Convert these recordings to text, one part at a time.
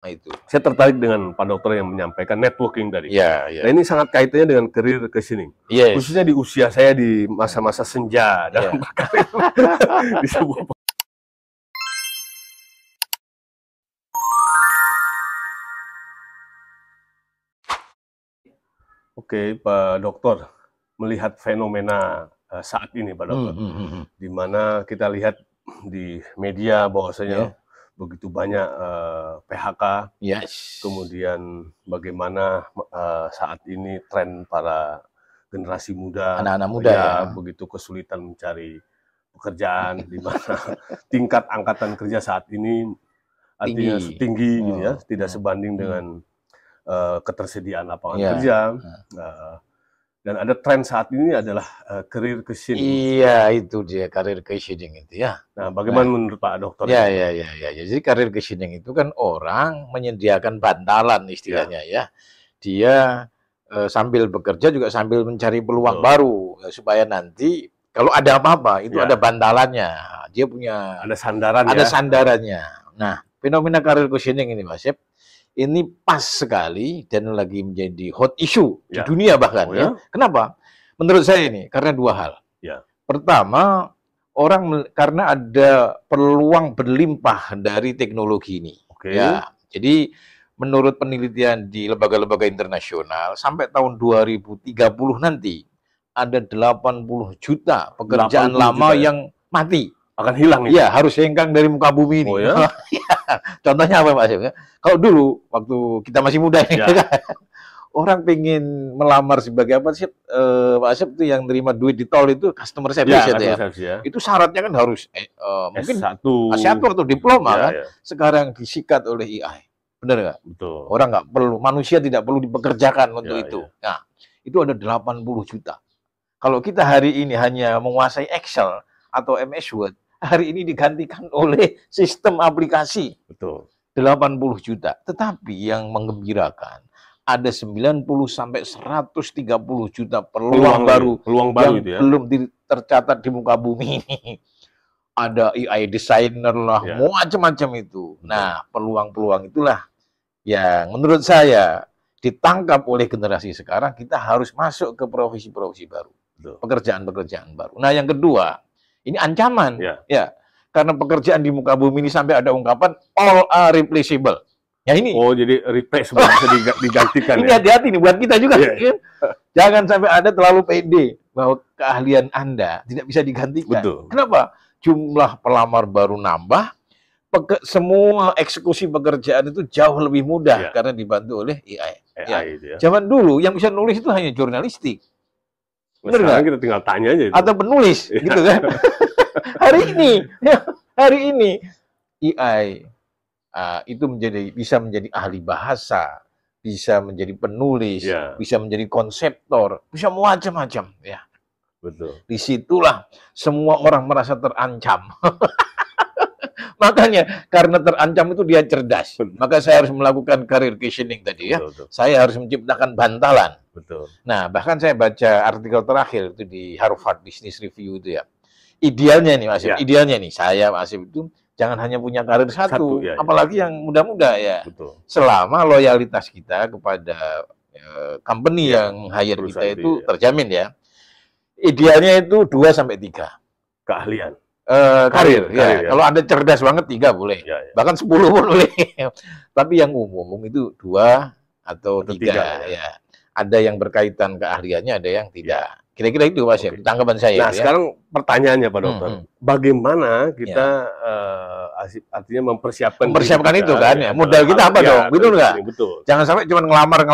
Nah, itu. Saya tertarik dengan Pak Dokter yang menyampaikan networking tadi. Ya, ya. Nah, ini sangat kaitannya dengan career questioning. Yes. Khususnya di usia saya di masa-masa senja dalam berkarir di sebuah. Oke, Pak Dokter, melihat fenomena saat ini, Pak Dokter, di mana kita lihat di media bahwasanya begitu banyak PHK, kemudian bagaimana saat ini tren para generasi muda, anak-anak muda ya, begitu kesulitan mencari pekerjaan, di mana tingkat angkatan kerja saat ini artinya tinggi gitu ya, tidak sebanding dengan ketersediaan lapangan kerja. Dan ada tren saat ini adalah career questioning. Iya, itu dia career questioning itu ya. Nah, bagaimana menurut Pak Dokter? Ya. Jadi career questioning itu kan orang menyediakan bantalan istilahnya ya. Dia sambil bekerja juga sambil mencari peluang baru supaya nanti kalau ada apa-apa itu ada bantalannya. Dia punya ada sandarannya. Nah, fenomena career questioning ini, Mas Yep, ini pas sekali dan lagi menjadi hot issue di dunia bahkan ya. Kenapa? Menurut saya ini karena dua hal. Pertama, orang karena ada peluang berlimpah dari teknologi ini. Ya, jadi menurut penelitian di lembaga-lembaga internasional sampai tahun 2030 nanti ada 80 juta pekerjaan lama yang mati. Akan hilang ya? Iya, harus hengkang dari muka bumi ini. Contohnya apa, Pak Asep? Kalau dulu waktu kita masih muda orang pengen melamar sebagai apa sih, Pak Asep itu yang terima duit di tol itu customer service itu syaratnya kan harus mungkin S1 atau diploma kan. Sekarang disikat oleh AI. Benar nggak? Betul. Orang nggak perlu, manusia tidak perlu dipekerjakan untuk itu. Nah, itu ada 80 juta. Kalau kita hari ini hanya menguasai Excel atau MS Word, hari ini digantikan oleh sistem aplikasi. Betul. 80 juta. Tetapi yang menggembirakan, ada 90 sampai 130 juta peluang baru yang itu ya? belum tercatat di muka bumi ini. Ada AI designer lah, macam-macam itu. Nah, peluang-peluang itulah yang menurut saya ditangkap oleh generasi sekarang. Kita harus masuk ke profesi-profesi baru, pekerjaan-pekerjaan baru. Nah, yang kedua, ini ancaman, ya, karena pekerjaan di muka bumi ini sampai ada ungkapan all are replaceable. Ya ini. Oh, jadi replace bisa digantikan. Ini hati-hati nih buat kita juga. Jangan sampai ada terlalu pede bahwa keahlian Anda tidak bisa digantikan. Betul. Kenapa? Jumlah pelamar baru nambah, semua eksekusi pekerjaan itu jauh lebih mudah karena dibantu oleh AI. Zaman dulu yang bisa nulis itu hanya jurnalistik. Sekarang kita tinggal tanya aja itu. Atau penulis, gitu kan. hari ini AI itu bisa menjadi ahli bahasa, bisa menjadi penulis, bisa menjadi konseptor, bisa macam-macam ya. Betul. Disitulah semua orang merasa terancam. Makanya karena terancam itu dia cerdas. Maka saya harus melakukan career questioning tadi ya. Saya harus menciptakan bantalan. Betul. Nah, bahkan saya baca artikel terakhir itu di Harvard Business Review itu ya. Idealnya nih Mas, idealnya nih saya Mas itu jangan hanya punya karir satu, apalagi yang muda-muda ya. Betul. Selama loyalitas kita kepada company yang hire kita itu terjamin ya. Idealnya itu 2 sampai 3 keahlian. Karir. Kalau Anda cerdas banget 3 boleh. Bahkan 10 pun boleh. Tapi yang umum itu 2 atau 3 ya. Ada yang berkaitan keahliannya, ada yang tidak. Kira-kira itu Mas ya, tanggapan saya. Nah, sekarang pertanyaannya Pak Dokter, bagaimana kita artinya mempersiapkan itu kan ya. Modal kita apa dong? Betul nggak? Jangan sampai cuma ngelamar.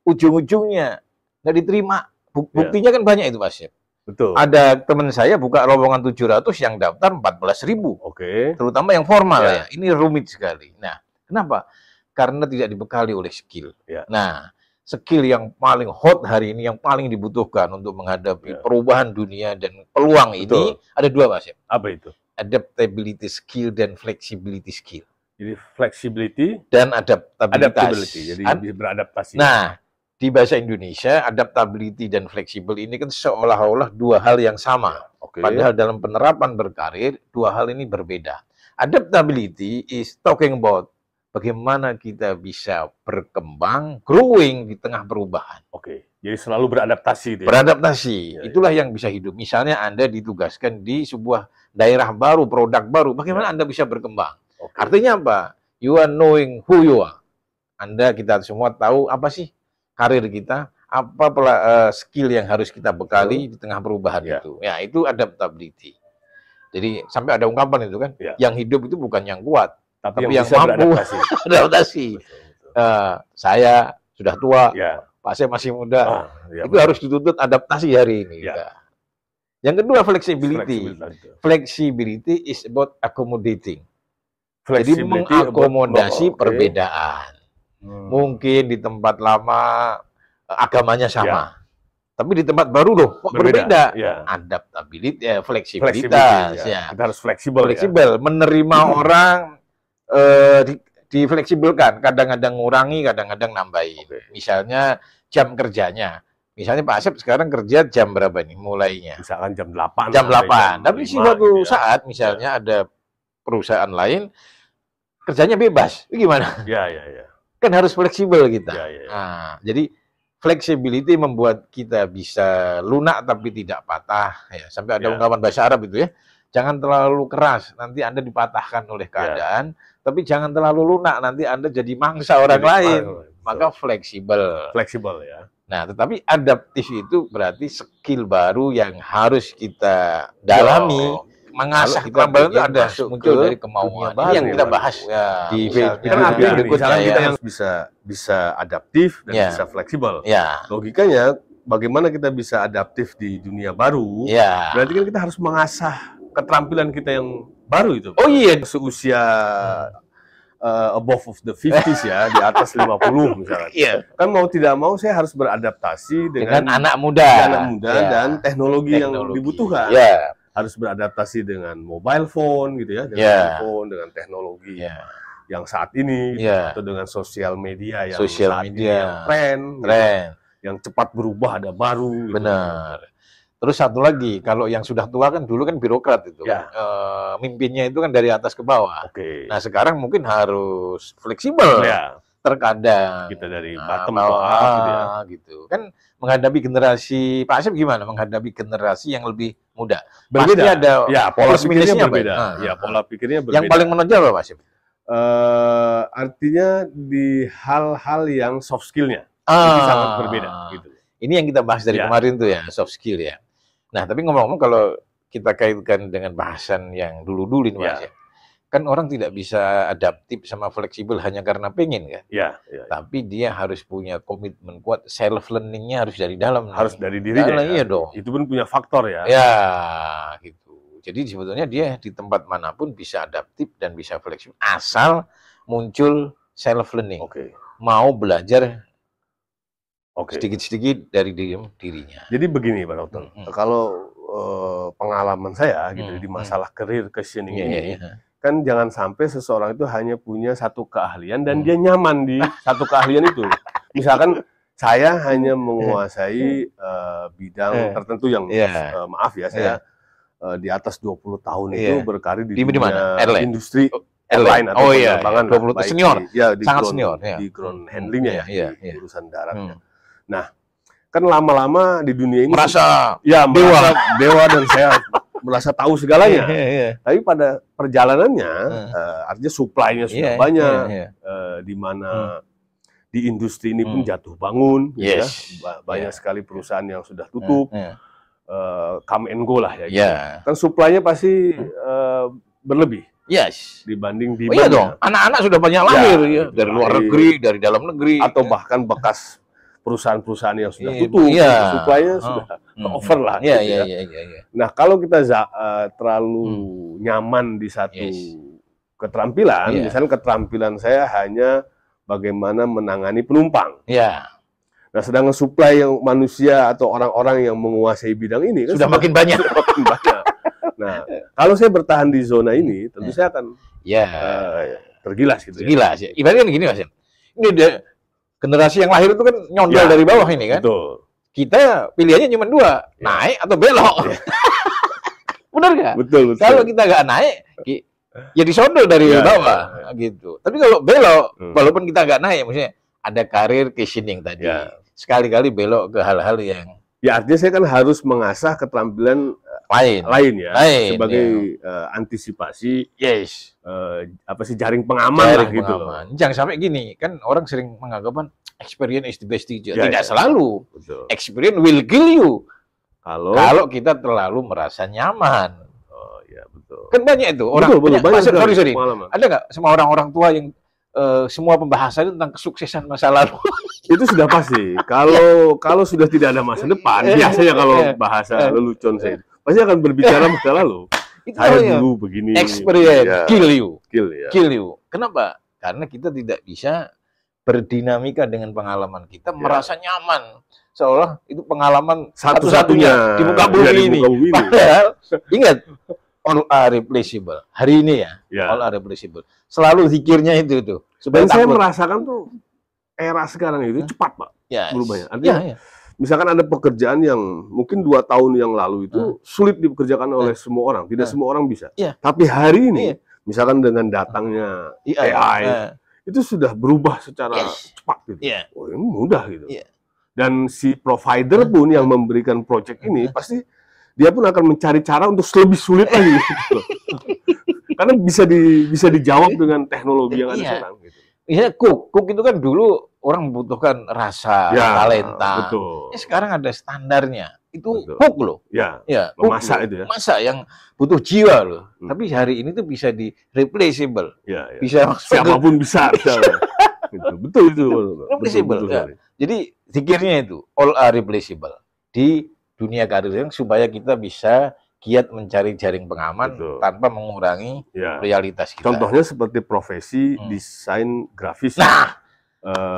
Ujung-ujungnya nggak diterima. Buktinya kan banyak itu Mas ya. Betul. Ada teman saya buka lowongan 700 yang daftar 14.000. Terutama yang formal ya. Ini rumit sekali. Nah, kenapa? Karena tidak dibekali oleh skill. Nah, skill yang paling hot hari ini, yang paling dibutuhkan untuk menghadapi perubahan dunia dan peluang ini ada 2 Mas ya. Apa itu? Adaptability skill dan flexibility skill. Jadi flexibility dan adaptabilitas. Jadi bisa beradaptasi. Nah, di bahasa Indonesia, adaptability dan fleksibel ini kan seolah-olah 2 hal yang sama. Padahal dalam penerapan berkarir, 2 hal ini berbeda. Adaptability is talking about bagaimana kita bisa berkembang, growing di tengah perubahan. Oke, jadi selalu beradaptasi. Beradaptasi, ya, itulah yang bisa hidup. Misalnya Anda ditugaskan di sebuah daerah baru, produk baru, bagaimana Anda bisa berkembang? Artinya apa? You are knowing who you are. Kita semua tahu apa sih karir kita, apa skill yang harus kita bekali di tengah perubahan itu. Ya, itu adaptability. Jadi sampai ada ungkapan itu kan, yang hidup itu bukan yang kuat, tapi yang mampu adaptasi. Saya sudah tua, Pak saya masih muda. Itu harus dituntut adaptasi hari ini. Yang kedua, flexibility. Flexibility is about accommodating. Jadi mengakomodasi perbedaan. Mungkin di tempat lama agamanya sama, tapi di tempat baru loh kok berbeda. Adaptability, fleksibilitas. Kita harus fleksibel. Menerima orang, difleksibelkan. Kadang-kadang ngurangi, kadang-kadang nambahin. Misalnya jam kerjanya. Misalnya Pak Asep sekarang kerja jam berapa nih mulainya? Misalkan jam 8. Jam 8. Tapi suatu saat misalnya ada perusahaan lain kerjanya bebas. Itu gimana? Kan harus fleksibel kita. Nah, jadi flexibility membuat kita bisa lunak tapi tidak patah. Sampai ada ungkapan bahasa Arab itu ya. Jangan terlalu keras, nanti Anda dipatahkan oleh keadaan. Tapi jangan terlalu lunak, nanti Anda jadi mangsa orang lain. Maka fleksibel. Nah, tetapi adaptif itu berarti skill baru yang harus kita dalami. Mengasah kemampuan itu ada muncul dari kemauan. Ini yang kita bahas di video berikutnya. Kita harus bisa adaptif dan bisa fleksibel. Logikanya, bagaimana kita bisa adaptif di dunia baru? Berarti kan kita harus mengasah keterampilan kita yang baru itu. Oh iya, seusia above of the 50s ya, di atas 50 misalnya. Kan mau tidak mau saya harus beradaptasi dengan anak muda dan teknologi yang dibutuhkan. Harus beradaptasi dengan mobile phone gitu ya, dengan handphone, dengan teknologi yang saat ini, atau dengan sosial media yang tren, yang cepat berubah, ada baru. Benar. Terus satu lagi, kalau yang sudah tua kan dulu kan birokrat itu, mimpinnya itu kan dari atas ke bawah. Nah sekarang mungkin harus fleksibel. Terkadang kita dari bottom to up gitu kan, menghadapi generasi Pak Asep gimana menghadapi generasi yang lebih muda? Berbeda. Pasti ada pola pikirnya berbeda. Pola pikirnya berbeda. Yang paling menonjol apa Pak Asep? Artinya di hal-hal yang soft skill-nya itu sangat berbeda gitu. Ini yang kita bahas dari kemarin tuh ya, soft skill ya. Nah, tapi ngomong-ngomong kalau kita kaitkan dengan bahasan yang dulu-dulu ini Pak Asep, kan orang tidak bisa adaptif sama fleksibel hanya karena pengen kan? Tapi dia harus punya komitmen kuat, self learning-nya harus dari dalam. Harus dari dirinya. Iya dong. Itu pun punya faktor ya. Gitu. Jadi sebetulnya dia di tempat manapun bisa adaptif dan bisa fleksibel asal muncul self learning. Mau belajar sedikit-sedikit dari dirinya. Jadi begini Pak Dokter, kalau pengalaman saya gitu di masalah career questioning ini, kan jangan sampai seseorang itu hanya punya satu keahlian dan dia nyaman di satu keahlian itu. Misalkan saya hanya menguasai bidang tertentu yang maaf ya, saya di atas 20 tahun itu berkarir di dunia industri airline atau penerbangan. 20 senior. Sangat senior di ground handlingnya di urusan daratnya. Nah, kan lama-lama di dunia ini merasa dewa dan saya merasa tahu segalanya. Tapi pada perjalanannya, artinya supply-nya sudah banyak, di mana di industri ini pun jatuh bangun, gitu ya. Banyak sekali perusahaan yang sudah tutup, come and go lah ya. Gitu. Kan supply-nya pasti berlebih. Dibanding demand. Iya dong, anak-anak sudah banyak lahir dari luar negeri, dari dalam negeri, atau bahkan bekas perusahaan-perusahaan yang sudah tutup, supply-nya sudah over lah. Nah, kalau kita terlalu nyaman di satu keterampilan, misalnya keterampilan saya hanya bagaimana menangani penumpang. Nah, sedangkan supply yang manusia atau orang-orang yang menguasai bidang ini kan sudah makin banyak. Nah, kalau saya bertahan di zona ini, tentu saya akan tergilas gitu. Tergilas ya. Ibaratnya kan gini Mas. Ini generasi yang lahir itu kan nyondol dari bawah ini kan. Betul. Kita pilihannya cuma dua, naik atau belok. Benar nggak? Betul. Kalau kita nggak naik, ya disodol dari bawah gitu. Tapi kalau belok, walaupun kita nggak naik, maksudnya ada karir cushioning tadi. Sekali-kali belok ke hal-hal yang ya artinya saya kan harus mengasah keterampilan lain ya, sebagai antisipasi apa sih jaring pengaman lah gitu loh. Jangan sampai gini, kan orang sering menganggapan experience is the best teacher. Tidak selalu. Betul. Experience will kill you kalau kita terlalu merasa nyaman. Oh iya betul. Kan banyak itu orang banyak sorry. Ada nggak sama orang-orang tua yang semua pembahasan itu tentang kesuksesan masa lalu? Itu sudah pasti. Kalau sudah tidak ada masa depan, biasanya kalau bahasa lelucon saya pasti akan berbicara masa lalu. Saya dulu begini. Experience kill you. Kenapa? Karena kita tidak bisa berdinamika dengan pengalaman kita, merasa nyaman seolah itu pengalaman satu-satunya di muka bumi ini. Padahal ingat, all are replaceable. Hari ini all are replaceable. Selalu zikirnya itu tuh. Dan saya merasakan tuh era sekarang itu cepat, Pak. Berubahnya. Artinya, misalkan ada pekerjaan yang mungkin 2 tahun yang lalu itu sulit dipekerjakan oleh semua orang. Tidak semua orang bisa. Tapi hari ini, misalkan dengan datangnya AI, itu sudah berubah secara cepat gitu. Oh, ini mudah gitu. Dan si provider pun yang memberikan project ini pasti dia pun akan mencari cara untuk lebih sulit lagi gitu. Karena bisa dijawab dengan teknologi yang ada sekarang gitu. Cook itu kan dulu orang membutuhkan rasa, talenta. Betul. Sekarang ada standarnya. Itu cook loh. Memasak itu ya. Masak yang butuh jiwa loh. Tapi hari ini tuh bisa di replaceable. Bisa siapapun bisa. Gitu. Betul itu. Replaceable. Jadi zikirnya itu all are replaceable di dunia karir yang supaya kita bisa giat mencari jaring pengaman tanpa mengurangi realitas kita. Contohnya seperti profesi desain grafis.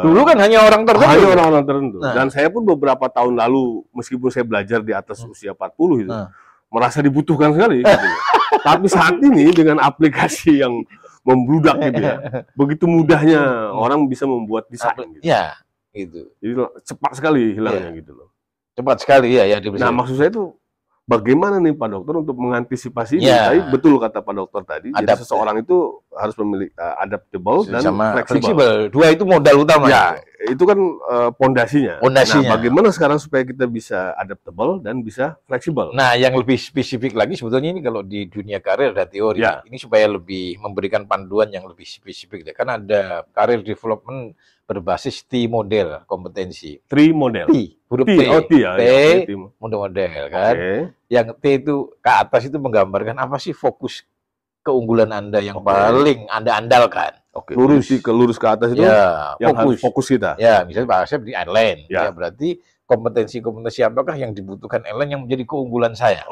Dulu kan hanya orang tertentu. Dan saya pun beberapa tahun lalu, meskipun saya belajar di atas usia 40 itu, merasa dibutuhkan sekali. Gitu. Tapi saat ini dengan aplikasi yang membludak gitu ya, begitu mudahnya orang bisa membuat desain. Gitu. Gitu. Jadi cepat sekali hilangnya gitu loh. Cepat sekali ya. Nah maksud saya itu bagaimana nih Pak Dokter untuk mengantisipasi ini? Tapi betul kata Pak Dokter tadi, jadi seseorang itu harus memiliki adaptable dan fleksibel. Dua itu modal utama. Itu kan pondasinya. Nah, bagaimana sekarang supaya kita bisa adaptable dan bisa fleksibel? Nah, yang lebih spesifik lagi sebetulnya ini kalau di dunia karir ada teori. Ini supaya lebih memberikan panduan yang lebih spesifik. Kan ada career development berbasis T model kompetensi. Model. Huruf T. Model kan. Yang T itu ke atas itu menggambarkan apa sih fokus keunggulan Anda yang paling Anda andalkan. Lurus ke atas itu yang fokus kita. Misalnya bahasa di airline. Berarti kompetensi apakah yang dibutuhkan airline yang menjadi keunggulan saya.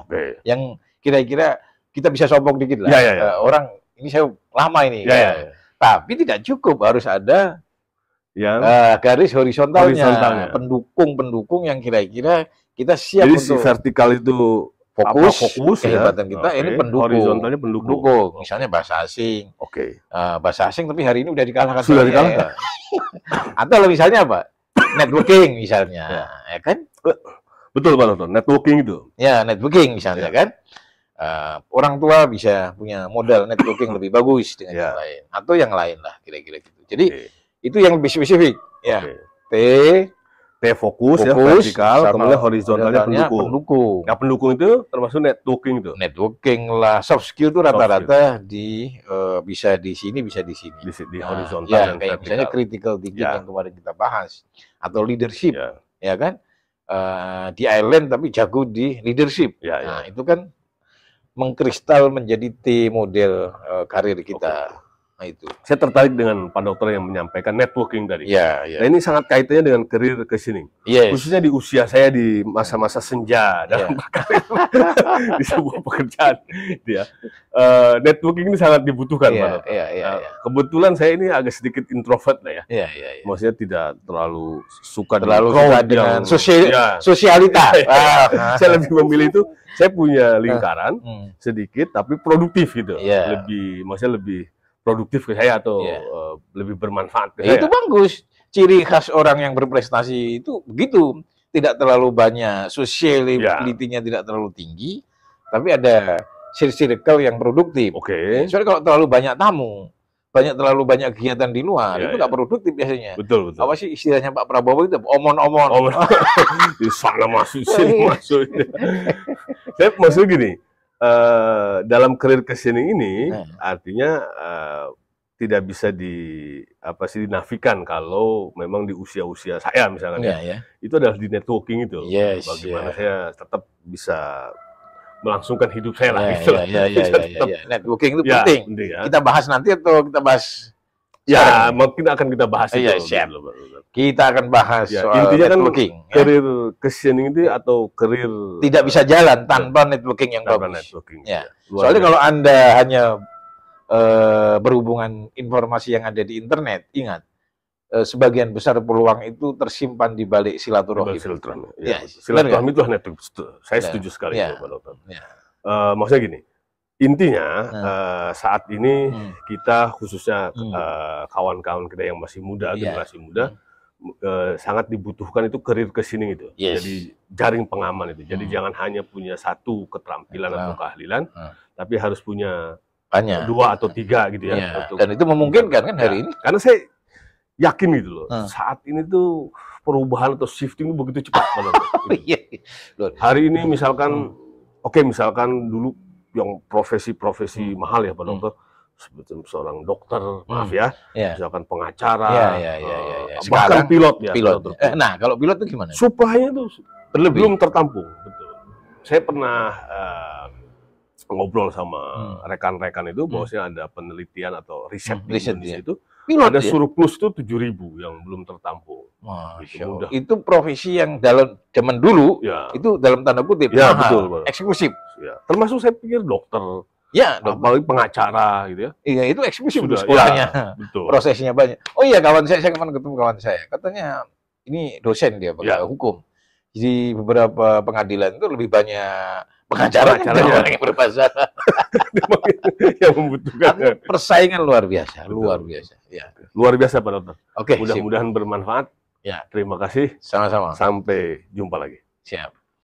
Yang kira-kira kita bisa sombong dikit lah. Orang ini saya lama ini. Tapi tidak cukup, harus ada yang garis horizontalnya. Pendukung yang kira-kira kita siap jadi untuk. Si vertikal itu fokus kehebatan kita. Ini pendukung. Horizontalnya pendukung. Misalnya bahasa asing. Bahasa asing tapi hari ini udah dikalahkan. Sudah dikalahkan. Atau misalnya apa? Networking misalnya, ya kan? Betul Pak Dokter. Networking itu. Networking misalnya kan. Orang tua bisa punya modal networking lebih bagus dengan yang lain atau yang lain lah kira-kira gitu. Jadi itu yang lebih spesifik. T fokus ya vertikal, kemudian horizontalnya pendukung. Nah, pendukung itu termasuk networking itu. Networking lah, soft skill itu rata-rata bisa di sini, bisa di sini. Di horizontal dan kayak misalnya critical thinking yang kemarin kita bahas atau leadership, ya kan? Di island tapi jago di leadership. Nah, itu kan mengkristal menjadi T model karir kita. Nah, itu. Saya tertarik dengan Pak Dokter yang menyampaikan networking tadi. Nah, ini sangat kaitannya dengan career cushioning. Khususnya di usia saya di masa-masa senja dalam berkarir di sebuah pekerjaan. Networking ini sangat dibutuhkan, Pak Dokter. Kebetulan saya ini agak sedikit introvert lah ya. Maksudnya tidak terlalu suka dengan sosialita. Saya lebih memilih itu. Saya punya lingkaran sedikit tapi produktif gitu. Maksudnya lebih produktif ke saya atau lebih bermanfaat ke saya. Itu bagus. Ciri khas orang yang berprestasi itu begitu. Tidak terlalu banyak, sociality-nya tidak terlalu tinggi, tapi ada circle yang produktif. Oke. Soalnya kalau terlalu banyak tamu, terlalu banyak kegiatan di luar, itu nggak produktif biasanya. Betul. Apa sih istilahnya Pak Prabowo itu? Omon-omon. Di sana masuk, sini masuk. Saya maksud gini, dalam karir casing ini artinya tidak bisa dinafikan kalau memang di usia-usia saya misalkan itu adalah di networking itu. Bagaimana saya tetap bisa melangsungkan hidup saya lah. Networking itu penting. Kita bahas nanti atau kita bahas? Ya, mungkin akan kita bahas itu. Siap. Kita akan bahas soal intinya networking. Kan karir casing itu atau karir tidak bisa jalan tanpa networking yang bagus. Soalnya kalau Anda hanya berhubungan informasi yang ada di internet, ingat sebagian besar peluang itu tersimpan di balik silaturahmi. Silaturahmi itu network. Saya setuju sekali Pak Dokter. Maksudnya gini, intinya saat ini kita khususnya kawan-kawan kita yang masih muda, generasi muda, sangat dibutuhkan itu karir casing itu. Jadi jaring pengaman itu. Jadi jangan hanya punya satu keterampilan atau keahlian, tapi harus punya banyak, 2 atau 3 gitu ya. Dan itu memungkinkan kan hari ini. Karena saya yakin gitu loh, saat ini tuh perubahan atau shifting begitu cepat. Hari ini misalkan, misalkan dulu yang profesi-profesi mahal ya Pak Dokter, seperti seorang dokter, maaf ya, misalkan pengacara, bahkan pilot ya. Nah, kalau pilot itu gimana? Supply-nya tuh belum tertampung. Betul. Saya pernah ngobrol sama rekan-rekan itu, bahwasanya ada penelitian atau riset di Indonesia itu, ada surplus itu 7.000 yang belum tertampung. Gitu. Itu profesi yang dalam zaman dulu, itu dalam tanda kutip, betul, eksklusif. Termasuk saya pikir dokter, apalagi pengacara gitu ya. Iya, itu eksklusif sekolahnya. Prosesnya banyak. Oh iya, kawan saya kemarin ketemu kawan saya, katanya ini dosen dia, hukum. Di beberapa pengadilan itu lebih banyak pengacara orang yang berbahasa yang membutuhkan. Persaingan luar biasa. Luar biasa Pak Dokter. Oke, mudah-mudahan bermanfaat. Terima kasih. Sama-sama. Sampai jumpa lagi. Siap.